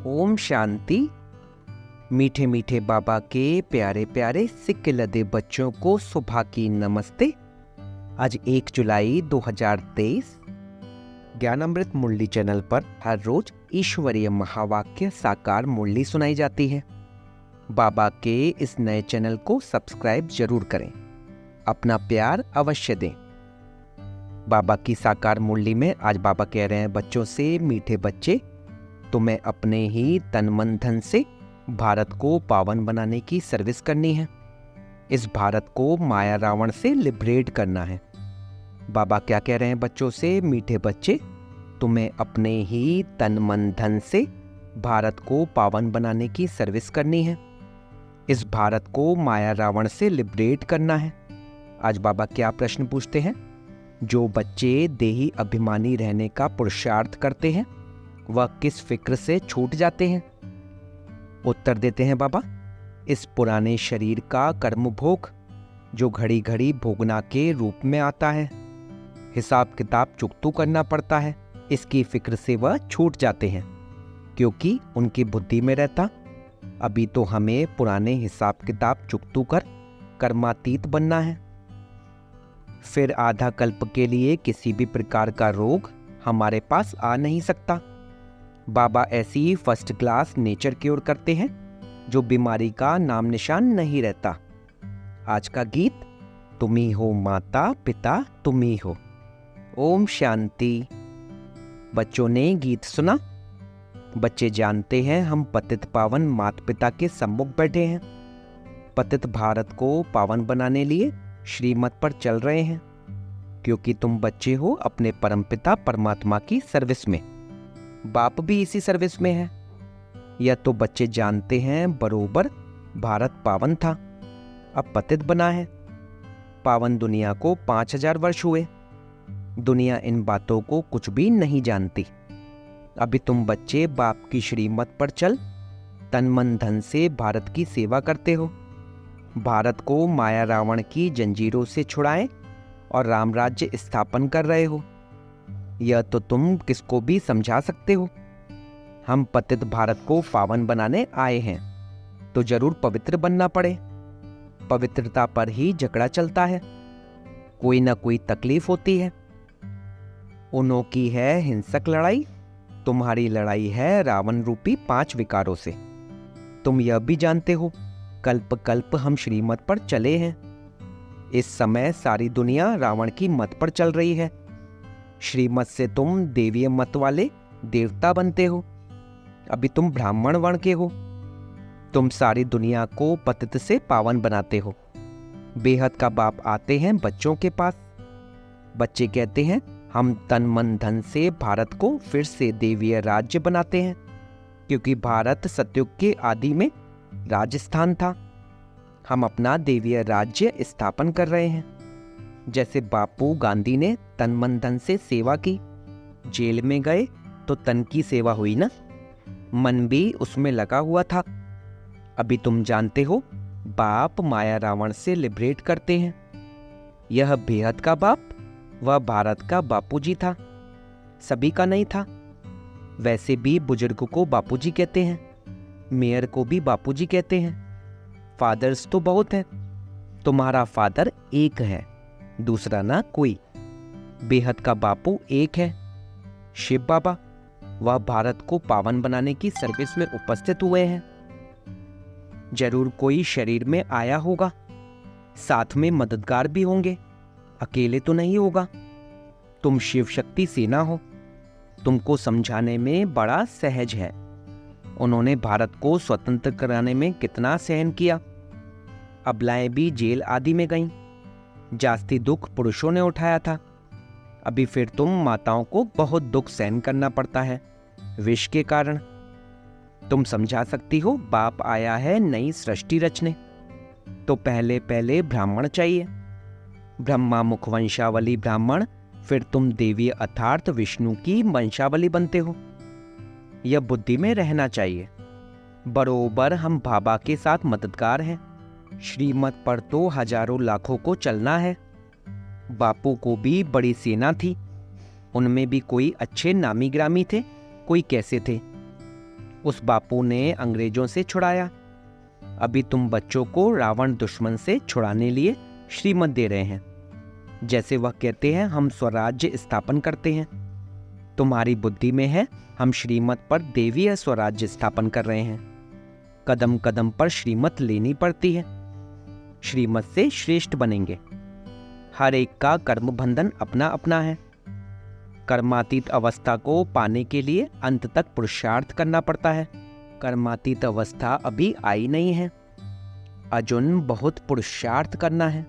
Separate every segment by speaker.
Speaker 1: ओम शांति। मीठे मीठे बाबा के प्यारे प्यारे सिक्के लदे बच्चों को सुबह की नमस्ते। आज 1 जुलाई 2023 ज्ञानामृत मुरली चैनल पर हर रोज ईश्वरीय महावाक्य साकार मुरली सुनाई जाती है। बाबा के इस नए चैनल को सब्सक्राइब जरूर करें, अपना प्यार अवश्य दें। बाबा की साकार मुरली में आज बाबा कह रहे हैं बच्चों से, मीठे बच्चे, तुम्हें अपने ही तन मन धन से भारत को पावन बनाने की सर्विस करनी है। इस भारत को माया रावण से लिबरेट करना है। बाबा क्या कह रहे हैं बच्चों से, मीठे बच्चे, तुम्हें अपने ही तन मन धन से भारत को पावन बनाने की सर्विस करनी है। इस भारत को माया रावण से लिबरेट करना है। आज बाबा क्या प्रश्न पूछते हैं? जो बच्चे देही अभिमानी रहने का पुरुषार्थ करते हैं वह किस फिक्र से छूट जाते हैं? उत्तर देते हैं बाबा, इस पुराने शरीर का कर्म भोग जो घड़ी घड़ी भोगना के रूप में आता है, हिसाब किताब चुकतू करना पड़ता है, इसकी फिक्र से वह छूट जाते हैं, क्योंकि उनकी बुद्धि में रहता अभी तो हमें पुराने हिसाब किताब चुकतू कर कर्मातीत बनना है। फिर आधा कल्प के लिए किसी भी प्रकार का रोग हमारे पास आ नहीं सकता। बाबा ऐसी फर्स्ट क्लास नेचर क्योर करते हैं जो बीमारी का नाम निशान नहीं रहता। आज का गीत, तुम ही हो माता पिता तुम ही हो। ओम शांति। बच्चों ने गीत सुना। बच्चे जानते हैं हम पतित पावन माता पिता के सम्मुख बैठे हैं। पतित भारत को पावन बनाने लिए श्रीमत पर चल रहे हैं, क्योंकि तुम बच्चे हो अपने परमपिता परमात्मा की सर्विस में। बाप भी इसी सर्विस में है। यह तो बच्चे जानते हैं बरोबर भारत पावन था, अब पतित बना है। पावन दुनिया को 5000 वर्ष हुए। दुनिया इन बातों को कुछ भी नहीं जानती। अभी तुम बच्चे बाप की श्रीमत पर चल तन मन धन से भारत की सेवा करते हो। भारत को माया रावण की जंजीरों से छुड़ाएं और राम राज्य स्थापन कर रहे हो। यह तो तुम किसको भी समझा सकते हो। हम पतित भारत को पावन बनाने आए हैं, तो जरूर पवित्र बनना पड़े। पवित्रता पर ही झगड़ा चलता है, कोई ना कोई तकलीफ होती है। उन्हों की है हिंसक लड़ाई, तुम्हारी लड़ाई है रावण रूपी 5 विकारों से। तुम यह भी जानते हो कल्प कल्प हम श्रीमत पर चले हैं। इस समय सारी दुनिया रावण की मत पर चल रही है। श्रीमत से तुम देवीय मत वाले देवता बनते हो। अभी तुम ब्राह्मण वर्ण के हो। तुम सारी दुनिया को पतित से पावन बनाते हो। बेहद का बाप आते हैं बच्चों के पास। बच्चे कहते हैं हम तन मन धन से भारत को फिर से देवीय राज्य बनाते हैं, क्योंकि भारत सतयुग के आदि में राजस्थान था। हम अपना देवीय राज्य स्थापन कर रहे हैं। जैसे बापू गांधी ने तन मन धन से सेवा की, जेल में गए तो तन की सेवा हुई ना, मन भी उसमें लगा हुआ था। अभी तुम जानते हो बाप माया रावण से लिबरेट करते हैं। यह बेहद का बाप वह भारत का बापूजी था, सभी का नहीं था। वैसे भी बुजुर्ग को बापूजी कहते हैं, मेयर को भी बापूजी कहते हैं। फादर्स तो बहुत हैं, तुम्हारा फादर एक है, दूसरा ना कोई। बेहद का बापू एक है, शिव बाबा। वह भारत को पावन बनाने की सर्विस में उपस्थित हुए हैं। जरूर कोई शरीर में आया होगा, साथ में मददगार भी होंगे, अकेले तो नहीं होगा। तुम शिव शक्ति सेना हो, तुमको समझाने में बड़ा सहज है। उन्होंने भारत को स्वतंत्र कराने में कितना सहन किया। अबलाएं भी जेल आदि में गईं। जास्ती दुख पुरुषों ने उठाया था। अभी फिर तुम माताओं को बहुत दुख सहन करना पड़ता है विष के कारण। तुम समझा सकती हो बाप आया है नई सृष्टि रचने, तो पहले पहले ब्राह्मण चाहिए। ब्रह्मा मुख वंशावली ब्राह्मण, फिर तुम देवी अर्थात विष्णु की वंशावली बनते हो। यह बुद्धि में रहना चाहिए। बरोबर हम बाबा के साथ मददगार हैं। श्रीमत पर तो हजारों लाखों को चलना है। बापू को भी बड़ी सेना थी, उनमें भी कोई अच्छे नामी ग्रामी थे, कोई कैसे थे। उस बापू ने अंग्रेजों से छुड़ाया। अभी तुम बच्चों को रावण दुश्मन से छुड़ाने लिए श्रीमत दे रहे हैं। जैसे वह कहते हैं हम स्वराज्य स्थापन करते हैं। तुम्हारी बुद्धि में है हम श्रीमत पर देवीय स्वराज्य स्थापन कर रहे हैं। कदम कदम पर श्रीमत लेनी पड़ती है। श्रीमत से श्रेष्ठ बनेंगे। हर एक का कर्म बंधन अपना अपना है। कर्मातीत अवस्था को पाने के लिए अंत तक पुरुषार्थ करना पड़ता है। कर्मातीत अवस्था अभी आई नहीं है। अर्जुन बहुत पुरुषार्थ करना है।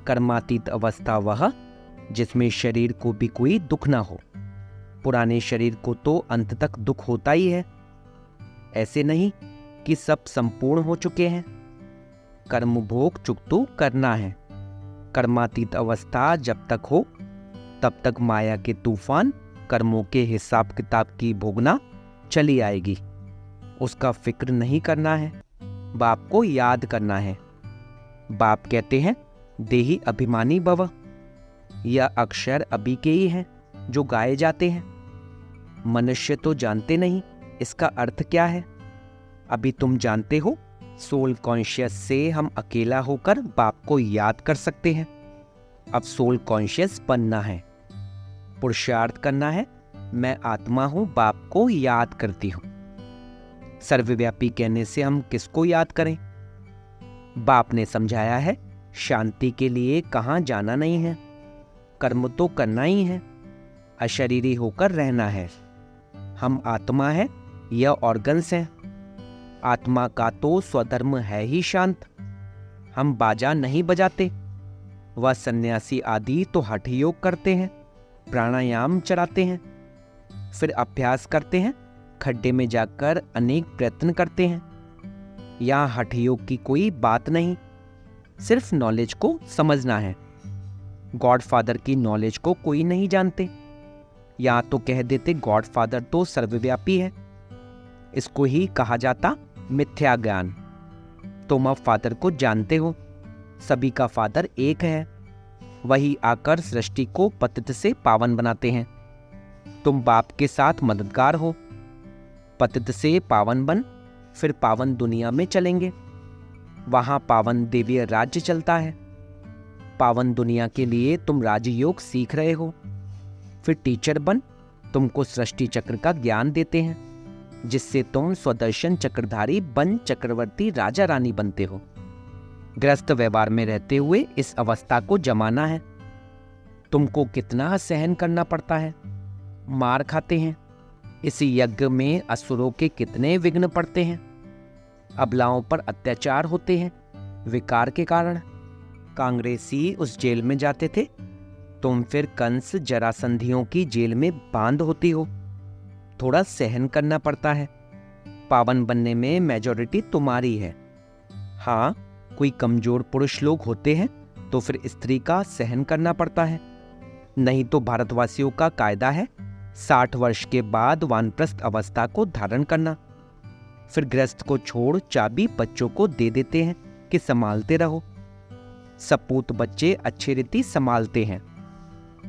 Speaker 1: कर्मातीत अवस्था वह जिसमें शरीर को भी कोई दुख ना हो। पुराने शरीर को तो अंत तक दुख होता ही है। ऐसे नहीं कि सब संपूर्ण हो चुके हैं। कर्म भोग चुकतू करना है। कर्मातीत अवस्था जब तक हो तब तक माया के तूफान कर्मों के हिसाब किताब की भोगना चली आएगी। उसका फिक्र नहीं करना है। बाप को याद करना है। बाप कहते हैं देही अभिमानी भव। यह अक्षर अभी के ही हैं जो गाए जाते हैं। मनुष्य तो जानते नहीं इसका अर्थ क्या है। अभी तुम जानते हो सोल कॉन्शियस से हम अकेला होकर बाप को याद कर सकते हैं। अब सोल कॉन्शियस बनना है, पुरुषार्थ करना है। मैं आत्मा हूं, बाप को याद करती हूं। सर्वव्यापी कहने से हम किसको याद करें? बाप ने समझाया है शांति के लिए कहां जाना नहीं है, कर्म तो करना ही है, अशरीरी होकर रहना है। हम आत्मा है, यह ऑर्गन्स हैं। आत्मा का तो स्वधर्म है ही शांत। हम बाजा नहीं बजाते। वह सन्यासी आदि तो हठ योग करते हैं, प्राणायाम चढ़ाते हैं, फिर अभ्यास करते हैं, खड्डे में जाकर अनेक प्रयत्न करते हैं। यहाँ हठ योग की कोई बात नहीं, सिर्फ नॉलेज को समझना है। गॉडफादर की नॉलेज को कोई नहीं जानते। यहाँ तो कह देते गॉडफादर तो सर्वव्यापी है। इसको ही कहा जाता मिथ्या ज्ञान। तुम अब फादर को जानते हो। सभी का फादर एक है। वही आकर सृष्टि को पतित से पावन बनाते हैं। तुम बाप के साथ मददगार हो। पतित से पावन बन, फिर पावन दुनिया में चलेंगे। वहां पावन देवीय राज्य चलता है। पावन दुनिया के लिए तुम राजयोग सीख रहे हो। फिर टीचर बन, तुमको सृष्टि चक्र का ज्ञान देते हैं, जिससे तुम स्वदर्शन चक्रधारी बन चक्रवर्ती राजा रानी बनते हो। ग्रस्त व्यवहार में रहते हुए इस अवस्था को जमाना है। तुमको कितना सहन करना पड़ता है। मार खाते हैं। इस यज्ञ में असुरों के कितने विघ्न पड़ते हैं। अबलाओं पर अत्याचार होते हैं विकार के कारण। कांग्रेसी उस जेल में जाते थे, तुम फिर कंस जरासंधियों की जेल में बांध होती हो। थोड़ा सहन करना पड़ता है। पावन बनने में मेजॉरिटी तुम्हारी है। हाँ, कोई कमजोर पुरुष लोग होते हैं तो फिर स्त्री का सहन करना पड़ता है। नहीं तो भारतवासियों का कायदा है 60 वर्ष के बाद वानप्रस्थ अवस्था को धारण करना। फिर गृहस्थ को छोड़ चाबी बच्चों को दे देते हैं कि संभालते रहो। सपूत बच्चे अच्छी रीति संभालते हैं।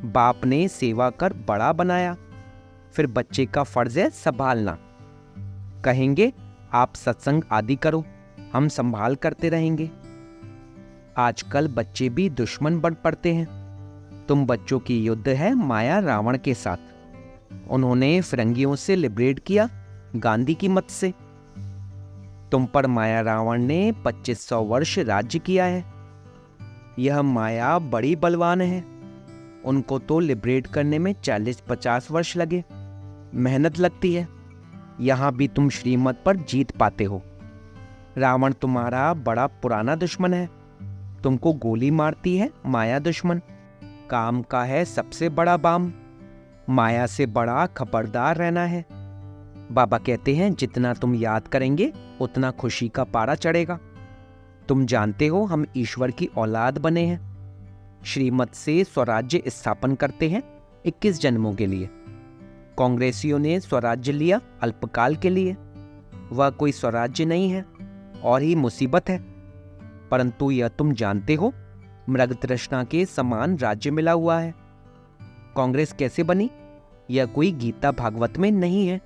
Speaker 1: बाप ने सेवा कर बड़ा बनाया, फिर बच्चे का फर्ज है संभालना। कहेंगे आप सत्संग आदि करो, हम संभाल करते रहेंगे। आजकल बच्चे भी दुश्मन बन पड़ते हैं। तुम बच्चों की युद्ध है माया रावण के साथ। उन्होंने फिरंगियों से लिबरेट किया गांधी की मत से। तुम पर माया रावण ने 2500 वर्ष राज्य किया है। यह माया बड़ी बलवान है। उनको तो लिबरेट करने में 40-50 वर्ष लगे। मेहनत लगती है। यहां भी तुम श्रीमत पर जीत पाते हो। रावण तुम्हारा बड़ा पुराना दुश्मन है। तुमको गोली मारती है माया दुश्मन। काम का है सबसे बड़ा बाम। माया से बड़ा खबरदार रहना है। बाबा कहते हैं जितना तुम याद करेंगे उतना खुशी का पारा चढ़ेगा। तुम जानते हो हम ईश्वर की औलाद बने हैं। श्रीमत से स्वराज्य स्थापन करते हैं 21 जन्मों के लिए। कांग्रेसियों ने स्वराज्य लिया अल्पकाल के लिए। वह कोई स्वराज्य नहीं है और ही मुसीबत है। परंतु यह तुम जानते हो मृग तृष्णा के समान राज्य मिला हुआ है। कांग्रेस कैसे बनी? यह कोई गीता भागवत में नहीं है।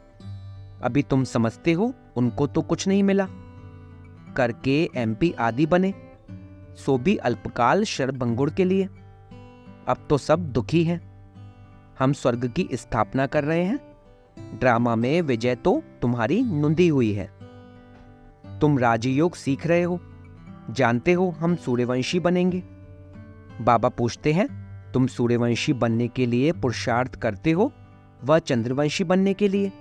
Speaker 1: अभी तुम समझते हो उनको तो कुछ नहीं मिला, करके एमपी आदि बने, सो भी अल्पकाल शरभंगुर के लिए। अब तो सब दुखी हैं। हम स्वर्ग की स्थापना कर रहे हैं। ड्रामा में विजय तो तुम्हारी नुंदी हुई है। तुम राजयोग सीख रहे हो, जानते हो हम सूर्यवंशी बनेंगे। बाबा पूछते हैं, तुम सूर्यवंशी बनने के लिए पुरुषार्थ करते हो व चंद्रवंशी बनने के लिए?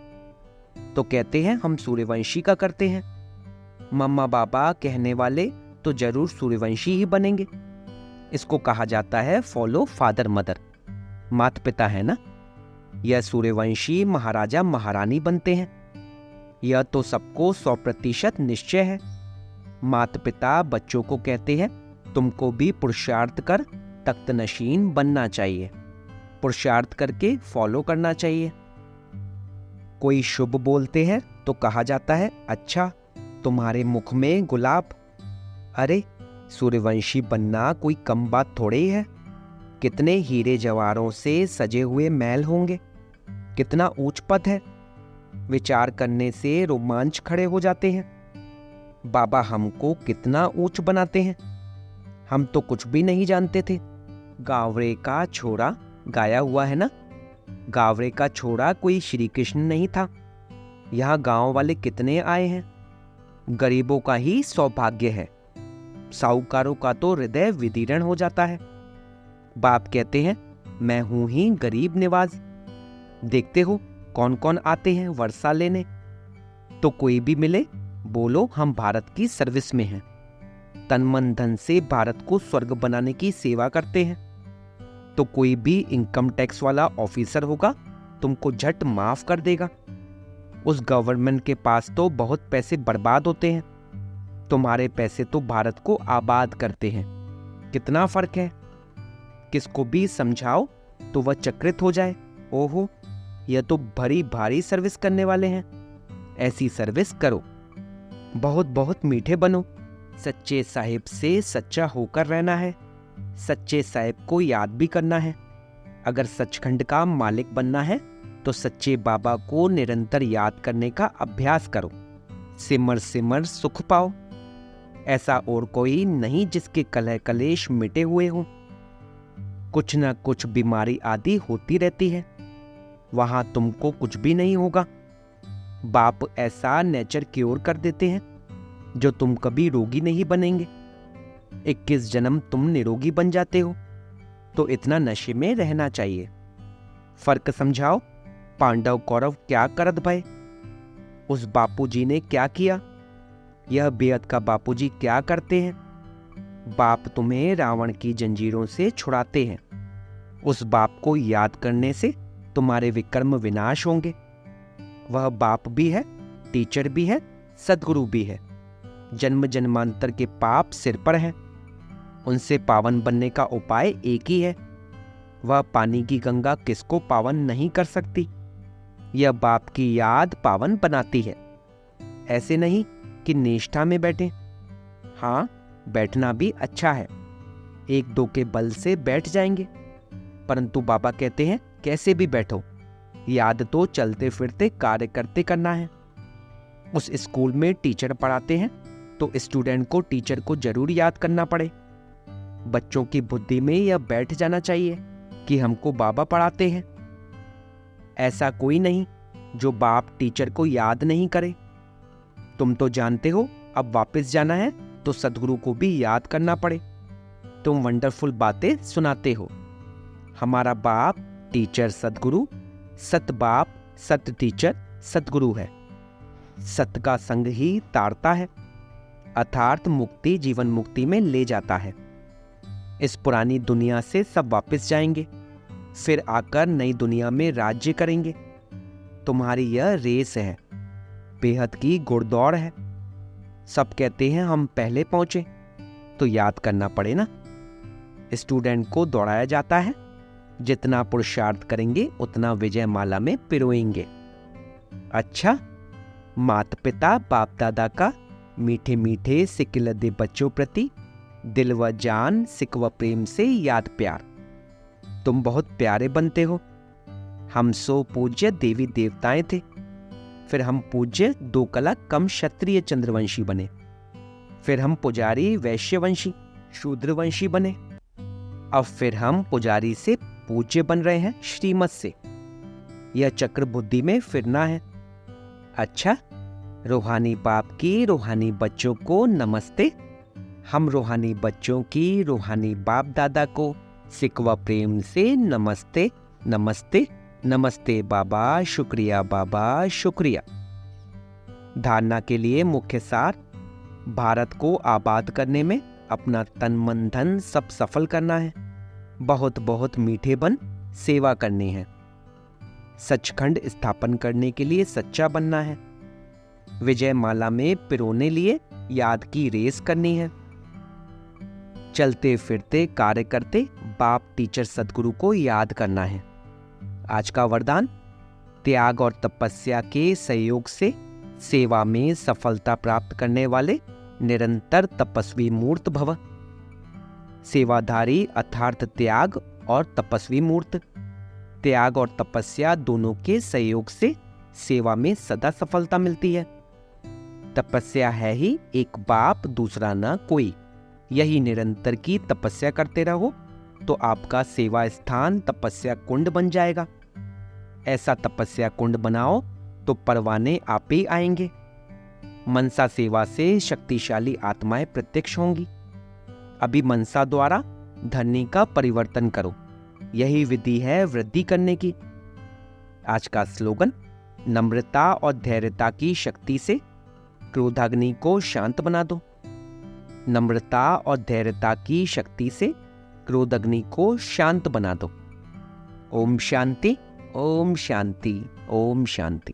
Speaker 1: तो कहते हैं हम सूर्यवंशी का करते हैं। मम्मा बाबा कहने वाले तो जरूर सूर्यवंशी ही बनेंगे। इसको कहा जाता है फॉलो फादर मदर, माता पिता है ना। यह सूर्यवंशी महाराजा महारानी बनते हैं। यह तो सबको 100% निश्चय है। माता पिता बच्चों को कहते हैं तुमको भी पुरुषार्थ कर तख्त नशीन बनना चाहिए, पुरुषार्थ करके फॉलो करना चाहिए। कोई शुभ बोलते हैं तो कहा जाता है अच्छा तुम्हारे मुख में गुलाब। अरे सूर्यवंशी बनना कोई कम बात थोड़ी ही है। कितने हीरे जवाहरों से सजे हुए महल होंगे, कितना ऊंच पद है। विचार करने से रोमांच खड़े हो जाते हैं। बाबा हमको कितना ऊंच बनाते हैं। हम तो कुछ भी नहीं जानते थे। गावरे का छोरा गाया हुआ है ना, गावरे का छोरा कोई श्री कृष्ण नहीं था। यहाँ गांव वाले कितने आए हैं। गरीबों का ही सौभाग्य है, साहूकारों का तो हृदय विदीर्ण हो जाता है। बाप कहते हैं मैं हूं ही गरीब निवाज। देखते हो कौन कौन आते हैं वर्षा लेने। तो कोई भी मिले बोलो हम भारत की सर्विस में हैं, तन मन धन से भारत को स्वर्ग बनाने की सेवा करते हैं। तो कोई भी इनकम टैक्स वाला ऑफिसर होगा तुमको झट माफ कर देगा। उस गवर्नमेंट के पास तो बहुत पैसे बर्बाद होते हैं, तुम्हारे पैसे तो भारत को आबाद करते हैं। कितना फर्क है। किसको भी समझाओ तो वह चकित हो जाए, ओहो यह तो भरी भारी सर्विस करने वाले हैं। ऐसी सर्विस करो, बहुत बहुत मीठे बनो। सच्चे साहिब से सच्चा होकर रहना है, सच्चे साहिब को याद भी करना है। अगर सचखंड का मालिक बनना है तो सच्चे बाबा को निरंतर याद करने का अभ्यास करो। सिमर सिमर सुख पाओ। ऐसा और कोई नहीं जिसके कलह कलेश मिटे हुए हों। कुछ न कुछ बीमारी आदि होती रहती है, वहां तुमको कुछ भी नहीं होगा। बाप ऐसा नेचर क्योर कर देते हैं जो तुम कभी रोगी नहीं बनेंगे। 21 जन्म तुम निरोगी बन जाते हो, तो इतना नशे में रहना चाहिए। फर्क समझाओ। पांडव कौरव क्या करत भय, उस बापूजी ने क्या किया, यह बेअद का बापूजी क्या करते हैं। बाप तुम्हें रावण की जंजीरों से छुड़ाते हैं। उस बाप को याद करने से तुम्हारे विकर्म विनाश होंगे। वह बाप भी है, टीचर भी है, सद्गुरु भी है। जन्म जन्मांतर के पाप सिर पर हैं। उनसे पावन बनने का उपाय एक ही है। वह पानी की गंगा किसको पावन नहीं कर सकती। यह बाप की याद पावन बनाती है। ऐसे नहीं कि निष्ठा में बैठे। हाँ, बैठना भी अच्छा है, एक दो के बल से बैठ जाएंगे, परंतु बाबा कहते हैं कैसे भी बैठो, याद तो चलते फिरते कार्य करते करना है। उस स्कूल में टीचर पढ़ाते हैं तो स्टूडेंट को टीचर को जरूर याद करना पड़े। बच्चों की बुद्धि में यह बैठ जाना चाहिए कि हमको बाबा पढ़ाते हैं। ऐसा कोई नहीं जो बाप टीचर को याद नहीं करे। तुम तो जानते हो अब वापस जाना है तो सद्गुरु को भी याद करना पड़े। तुम वंडरफुल बातें सुनाते हो। हमारा बाप टीचर सद्गुरु, सत बाप सत टीचर सद्गुरु है। सत का संग ही तारता है, अर्थात मुक्ति जीवन मुक्ति में ले जाता है। इस पुरानी दुनिया से सब वापस जाएंगे, फिर आकर नई दुनिया में राज्य करेंगे। तुम्हारी यह रेस है, बेहद की घुड़दौड़ है। सब कहते हैं हम पहले पहुंचे, तो याद करना पड़े ना। स्टूडेंट को दौड़ाया जाता है, जितना पुरुषार्थ करेंगे उतना विजय माला में पिरोएंगे। अच्छा, माता पिता बाप दादा का मीठे मीठे सिकिलदे बच्चों प्रति दिल व जान सिक व प्रेम से याद प्यार। तुम बहुत प्यारे बनते हो। हम सो पूज्य देवी देवताएं थे, फिर हम पूज्य 2 कला कम क्षत्रिय चंद्रवंशी बने। फिर हम पुजारी वैश्यवंशी शूद्रवंशी बने। अब फिर हम पुजारी से पूज्य बन रहे हैं श्रीमत से। यह चक्र बुद्धि में फिरना है। अच्छा, रूहानी बाप की रूहानी बच्चों को नमस्ते। हम रूहानी बच्चों की रूहानी बाप दादा को सिकवा प्रेम से नमस्ते नमस्ते नमस्ते बाबा, शुक्रिया बाबा, शुक्रिया। धारणा के लिए मुख्य सार: भारत को आबाद करने में अपना तन मन धन सब सफल करना है। बहुत बहुत मीठे बन सेवा करनी है। सचखंड स्थापन करने के लिए सच्चा बनना है। विजय माला में पिरोने लिए याद की रेस करनी है। चलते फिरते कार्य करते बाप टीचर सदगुरु को याद करना है। आज का वरदान: त्याग और तपस्या के सहयोग से सेवा में सफलता प्राप्त करने वाले निरंतर तपस्वी मूर्त भव। सेवाधारी अर्थात त्याग और तपस्वी मूर्त। त्याग और तपस्या दोनों के सहयोग से सेवा में सदा सफलता मिलती है। तपस्या है ही एक बाप दूसरा ना कोई। यही निरंतर की तपस्या करते रहो तो आपका सेवा स्थान तपस्या कुंड बन जाएगा। ऐसा तपस्या कुंड बनाओ तो परवाने आप ही आएंगे। मनसा सेवा से शक्तिशाली आत्माएं प्रत्यक्ष होंगी। अभी मनसा द्वारा धरनी का परिवर्तन करो। यही विधि है वृद्धि करने की। आज का स्लोगन: नम्रता और धैर्यता की शक्ति से क्रोधाग्नि को शांत बना दो। नम्रता और धैर्यता की शक्ति से क्रोधाग्नि को शांत बना दो। ओम शांति, ओम शांति, ओम शांति।